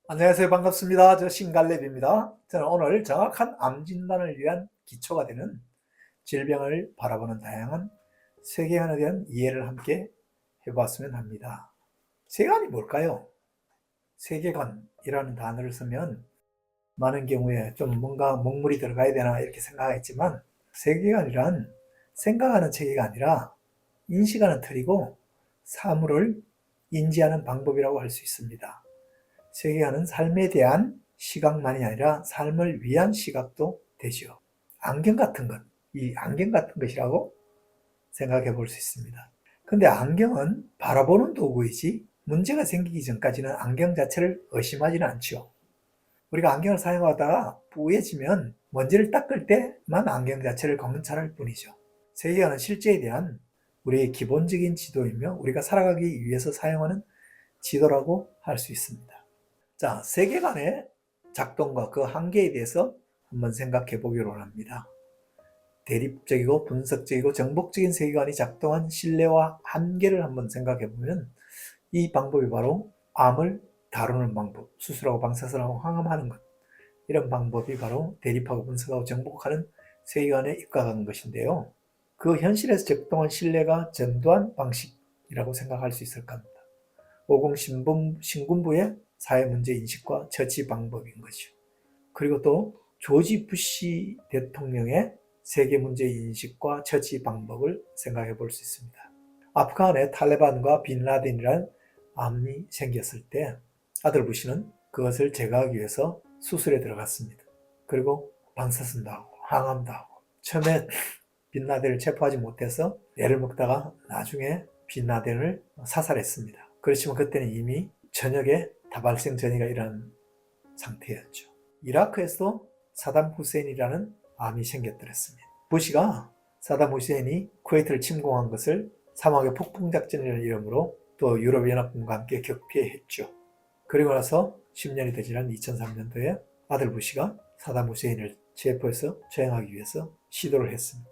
안녕하세요. 반갑습니다. 저 신갈렙입니다. 저는 오늘 정확한 암 진단을 위한 기초가 되는 질병을 바라보는 다양한 세계관에 대한 이해를 함께 해봤으면 합니다. 세계관이 뭘까요? 세계관이라는 단어를 쓰면 많은 경우에 좀 뭔가 먹물이 들어가야 되나 이렇게 생각했지만, 세계관이란 생각하는 체계가 아니라 인식하는 틀이고 사물을 인지하는 방법이라고 할 수 있습니다. 세계관은 삶에 대한 시각만이 아니라 삶을 위한 시각도 되죠. 안경 같은 것, 이 안경 같은 것이라고 생각해 볼 수 있습니다. 근데 안경은 바라보는 도구이지 문제가 생기기 전까지는 안경 자체를 의심하지는 않죠. 우리가 안경을 사용하다가 뿌얘지면 먼지를 닦을 때만 안경 자체를 검찰할 뿐이죠. 세계관은 실제에 대한 우리의 기본적인 지도이며 우리가 살아가기 위해서 사용하는 지도라고 할 수 있습니다. 자, 세계관의 작동과 그 한계에 대해서 한번 생각해 보기로 합니다. 대립적이고 분석적이고 정복적인 세계관이 작동한 신뢰와 한계를 한번 생각해 보면, 이 방법이 바로 암을 다루는 방법, 수술하고 방사선하고 항암하는 것, 이런 방법이 바로 대립하고 분석하고 정복하는 세계관에 입각한 것인데요. 그 현실에서 작동한 신뢰가 전도한 방식이라고 생각할 수 있을 겁니다. 50 신군부의 사회문제인식과 처치 방법인 거죠. 그리고 또 조지 부시 대통령의 세계문제인식과 처치 방법을 생각해 볼 수 있습니다. 아프간에 탈레반과 빈라덴이라는 암이 생겼을 때 아들 부시는 그것을 제거하기 위해서 수술에 들어갔습니다. 그리고 방사선도 하고 항암도 하고, 처음에 빈라덴을 체포하지 못해서 애를 먹다가 나중에 빈라덴을 사살했습니다. 그렇지만 그때는 이미 전역에 다발성 전이가 일어난 상태였죠. 이라크에서도 사담 후세인이라는 암이 생겼더랬습니다. 부시가 사담 후세인이 쿠웨이트를 침공한 것을 사막의 폭풍작전이라는 이름으로 또 유럽연합군과 함께 격피했죠. 그리고 나서 10년이 되지난 2003년도에 아들 부시가 사담 후세인을 체포해서 처형하기 위해서 시도를 했습니다.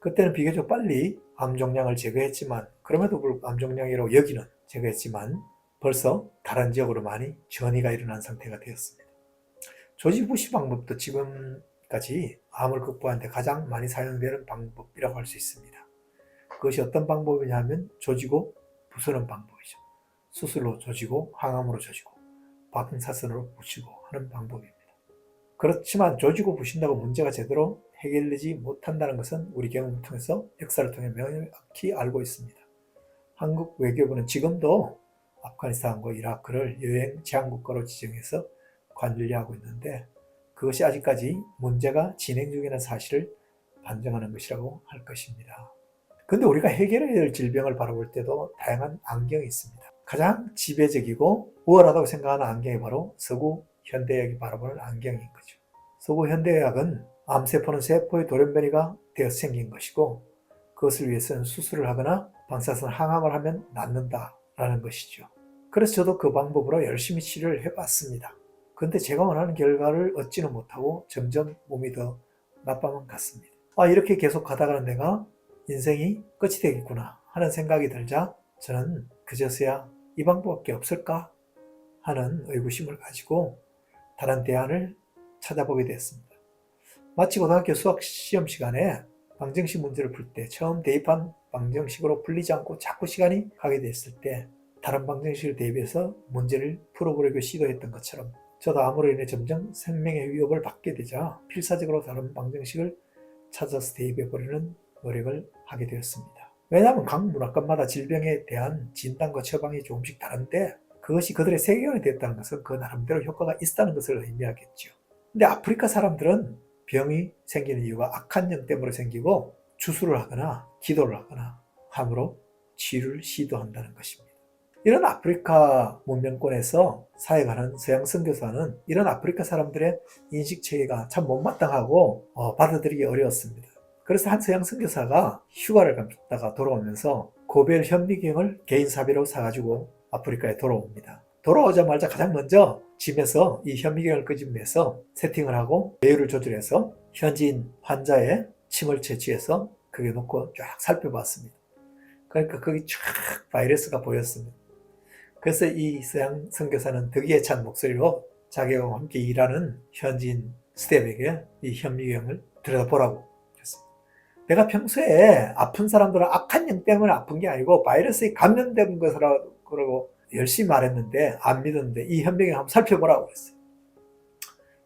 그때는 비교적 빨리 암 종양을 제거했지만, 그럼에도 불구하고 암 종양이라고 여기는 제거했지만 벌써 다른 지역으로 많이 전이가 일어난 상태가 되었습니다. 조지 부시 방법도 지금까지 암을 극복하는 데 가장 많이 사용되는 방법이라고 할 수 있습니다. 그것이 어떤 방법이냐 하면 조지고 부수는 방법이죠. 수술로 조지고 항암으로 조지고 방사선으로 붙이고 하는 방법입니다. 그렇지만 조지고 부신다고 문제가 제대로 해결되지 못한다는 것은 우리 경험을 통해서, 역사를 통해 명확히 알고 있습니다. 한국 외교부는 지금도 아프가니스탄과 이라크를 여행 제한국가로 지정해서 관리하고 있는데, 그것이 아직까지 문제가 진행 중이라는 사실을 반증하는 것이라고 할 것입니다. 그런데 우리가 해결해야 할 질병을 바라볼 때도 다양한 안경이 있습니다. 가장 지배적이고 우월하다고 생각하는 안경이 바로 서구 현대의학이 바라보는 안경인 거죠. 서구 현대의학은 암세포는 세포의 돌연변이가 되어서 생긴 것이고, 그것을 위해서는 수술을 하거나 방사선 항암을 하면 낫는다라는 것이죠. 그래서 저도 그 방법으로 열심히 치료를 해봤습니다. 그런데 제가 원하는 결과를 얻지는 못하고 점점 몸이 더 나빠만 갔습니다. 이렇게 계속 가다가는 내가 인생이 끝이 되겠구나 하는 생각이 들자 저는 그제서야 이 방법밖에 없을까 하는 의구심을 가지고 다른 대안을 찾아보게 됐습니다. 마치 고등학교 수학 시험 시간에 방정식 문제를 풀 때 처음 대입한 방정식으로 풀리지 않고 자꾸 시간이 가게 됐을 때 다른 방정식을 대입해서 문제를 풀어보려고 시도했던 것처럼, 저도 암으로 인해 점점 생명의 위협을 받게 되자 필사적으로 다른 방정식을 찾아서 대입해보려는 노력을 하게 되었습니다. 왜냐하면 각 문학관마다 질병에 대한 진단과 처방이 조금씩 다른데, 그것이 그들의 세계관이 됐다는 것은 그 나름대로 효과가 있다는 것을 의미하겠죠. 근데 아프리카 사람들은 병이 생기는 이유가 악한 영 때문에 생기고 주술을 하거나 기도를 하거나 함으로 치료를 시도한다는 것입니다. 이런 아프리카 문명권에서 사역하는 서양 선교사는 이런 아프리카 사람들의 인식체계가 참 못마땅하고 받아들이기 어려웠습니다. 그래서 한 서양 선교사가 휴가를 갔다가 돌아오면서 고별 현미경을 개인 사비로 사가지고 아프리카에 돌아옵니다. 돌아오자마자 가장 먼저 집에서 이 현미경을 끄집내서 세팅을 하고 배율을 조절해서 현지인 환자의 침을 채취해서 그게 놓고 쫙 살펴봤습니다. 그러니까 거기 쫙 바이러스가 보였습니다. 그래서 이 서양 선교사는 덕이에 찬 목소리로 자기와 함께 일하는 현지인 스텝에게 이 현미경을 들여다보라고 했습니다. 내가 평소에 아픈 사람들은 악한 영 때문에 아픈 게 아니고 바이러스에 감염된 것이라고 그러고 열심히 말했는데 안 믿었는데 이 현미경 한번 살펴보라고 했어요.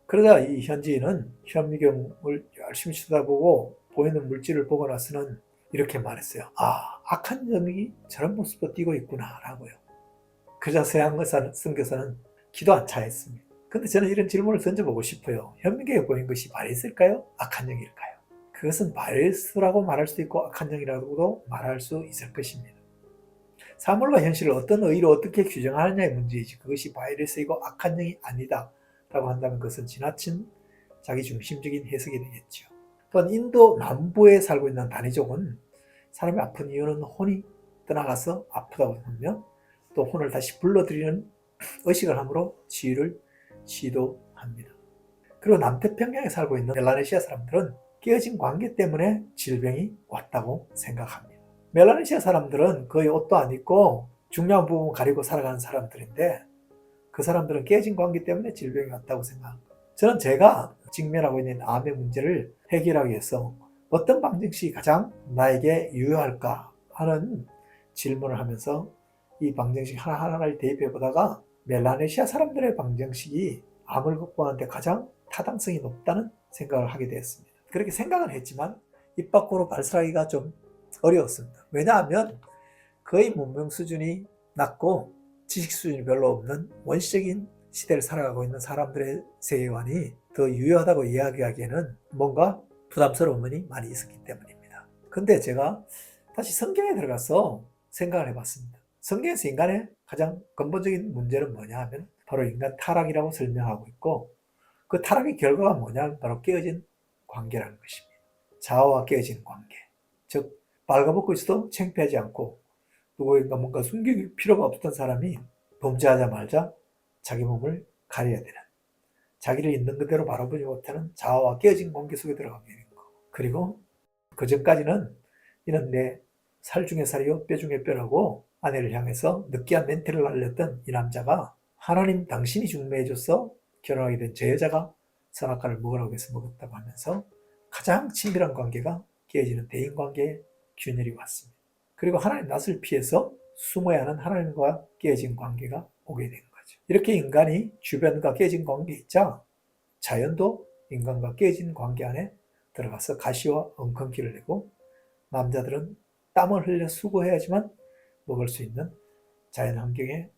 그러다 이 현지인은 현미경을 열심히 쳐다보고 보이는 물질을 보고 나서는 이렇게 말했어요. 아, 악한 영이 저런 모습도 띠고 있구나 라고요. 그러자 서양 선교사는 기도 안 차했습니다. 근데 저는 이런 질문을 던져보고 싶어요. 현미경에 보인 것이 바이러스일까요? 악한 영일까요? 그것은 바이러스라고 말할 수 있고 악한 영이라고도 말할 수 있을 것입니다. 사물과 현실을 어떤 의의로 어떻게 규정하느냐의 문제이지 그것이 바이러스이고 악한 영이 아니다 라고 한다면 그것은 지나친 자기중심적인 해석이 되겠죠. 또한 인도 남부에 살고 있는 다니족은 사람이 아픈 이유는 혼이 떠나가서 아프다고 하며 또 혼을 다시 불러들이는 의식을 함으로 치유를 시도합니다. 그리고 남태평양에 살고 있는 멜라네시아 사람들은 깨어진 관계 때문에 질병이 왔다고 생각합니다. 멜라네시아 사람들은 거의 옷도 안 입고 중요한 부분 가리고 살아가는 사람들인데 그 사람들은 깨진 관계 때문에 질병이 왔다고 생각합니다. 저는 제가 직면하고 있는 암의 문제를 해결하기 위해서 어떤 방정식이 가장 나에게 유효할까 하는 질문을 하면서 이 방정식 하나하나를 대입해 보다가 멜라네시아 사람들의 방정식이 암을 극복하는 데 가장 타당성이 높다는 생각을 하게 되었습니다. 그렇게 생각을 했지만 입 밖으로 발설하기가 좀 어려웠습니다. 왜냐하면 거의 문명 수준이 낮고 지식 수준이 별로 없는 원시적인 시대를 살아가고 있는 사람들의 세계관이 더 유효하다고 이야기하기에는 뭔가 부담스러운 면이 많이 있었기 때문입니다. 근데 제가 다시 성경에 들어가서 생각을 해봤습니다. 성경에서 인간의 가장 근본적인 문제는 뭐냐 하면 바로 인간 타락이라고 설명하고 있고 그 타락의 결과가 뭐냐 하면 바로 깨어진 관계라는 것입니다. 자아와 깨어진 관계. 즉 빨가벗고 있어도 창피하지 않고 누구인가 뭔가 숨길 필요가 없던 사람이 범죄하자마자 자기 몸을 가려야 되는 자기를 있는 그대로 바라보지 못하는 자아와 깨어진 관계 속에 들어가게 되는 거. 그리고 그 전까지는 이는 내 살 중에 살이요 뼈 중에 뼈라고 아내를 향해서 느끼한 멘트를 날렸던 이 남자가 하나님 당신이 중매해줘서 결혼하게 된 저 여자가 선악과를 먹으라고 해서 먹었다고 하면서 가장 친밀한 관계가 깨어지는 대인관계의 균열이 왔습니다. 그리고 하나님 낯을 피해서 숨어야 하는 하나님과 깨어진 관계가 오게 된 거죠. 이렇게 인간이 주변과 깨어진 관계 있자 자연도 인간과 깨어진 관계 안에 들어가서 가시와 엉겅퀴를 내고 남자들은 땀을 흘려 수고해야지만 먹을 수 있는 자연 환경에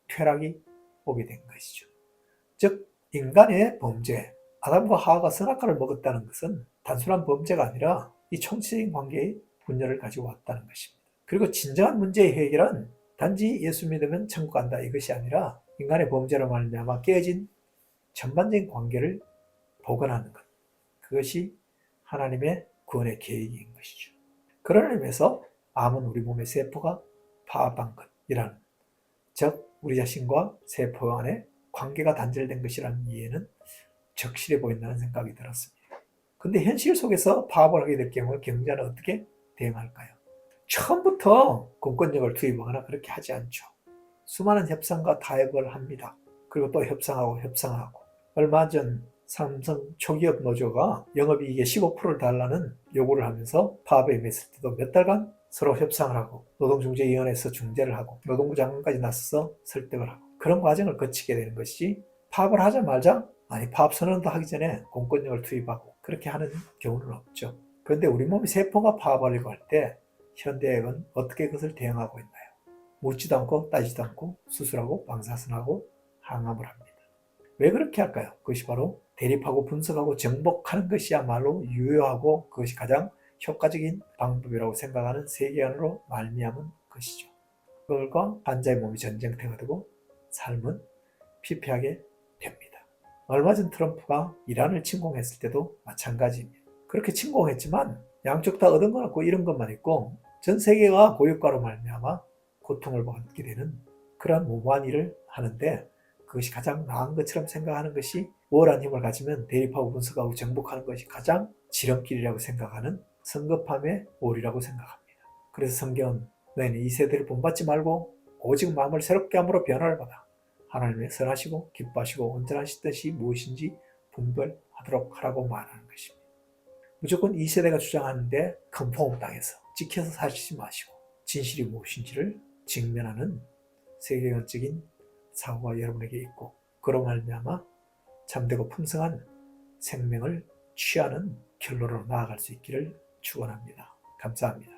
퇴락이 오게 된 것이죠. 즉 인간의 범죄, 아담과 하와가 선악과를 먹었다는 것은 단순한 범죄가 아니라 이 총체적인 관계의 분열을 가지고 왔다는 것입니다. 그리고 진정한 문제의 해결은 단지 예수 믿으면 천국 간다 이것이 아니라 인간의 범죄로 말미암아 깨어진 전반적인 관계를 복원하는 것. 그것이 하나님의 구원의 계획인 것이죠. 그런 의미에서 암은 우리 몸의 세포가 파업한 것이라는, 즉 우리 자신과 세포 안에 관계가 단절된 것이라는 이해는 적실해 보인다는 생각이 들었습니다. 근데 현실 속에서 파업을 하게 될 경우 경제는 어떻게 대응할까요? 처음부터 공권력을 투입하거나 그렇게 하지 않죠. 수많은 협상과 타협을 합니다. 그리고 또 협상하고 얼마 전 삼성 초기업 노조가 영업이익의 15%를 달라는 요구를 하면서 파업에 임했을 때도 몇 달간 서로 협상을 하고 노동중재위원회에서 중재를 하고 노동부 장관까지 나서서 설득을 하고 그런 과정을 거치게 되는 것이 파업을 하자마자 파업 선언도 하기 전에 공권력을 투입하고 그렇게 하는 경우는 없죠. 그런데 우리 몸의 세포가 파업하려고 할 때 현대의학은 어떻게 그것을 대응하고 있나요? 묻지도 않고 따지도 않고 수술하고 방사선하고 항암을 합니다. 왜 그렇게 할까요? 그것이 바로 대립하고 분석하고 정복하는 것이야말로 유효하고 그것이 가장 효과적인 방법이라고 생각하는 세계관으로 말미암은 것이죠. 그걸과 환자의 몸이 전쟁터가 되고 삶은 피폐하게 됩니다. 얼마 전 트럼프가 이란을 침공했을 때도 마찬가지입니다. 그렇게 침공했지만 양쪽 다 얻은 건 없고 잃은 것만 있고 전 세계가 고유가로 말미암아 고통을 받게 되는 그런 무모한 일을 하는데 그것이 가장 나은 것처럼 생각하는 것이 우월한 힘을 가지면 대립하고 분석하고 정복하는 것이 가장 지름길이라고 생각하는 성급함의 오리라고 생각합니다. 그래서 성경은 너희는 이 세대를 본받지 말고 오직 마음을 새롭게 함으로 변화를 받아 하나님의 선하시고 기뻐하시고 온전하신 뜻이 무엇인지 분별하도록 하라고 말하는 것입니다. 무조건 이 세대가 주장하는데 컨폼당해서 찍혀서 사시지 마시고 진실이 무엇인지를 직면하는 세계관적인 사고가 여러분에게 있고 그로 말미암아 참되고 풍성한 생명을 취하는 결론으로 나아갈 수 있기를 축원합니다. 감사합니다.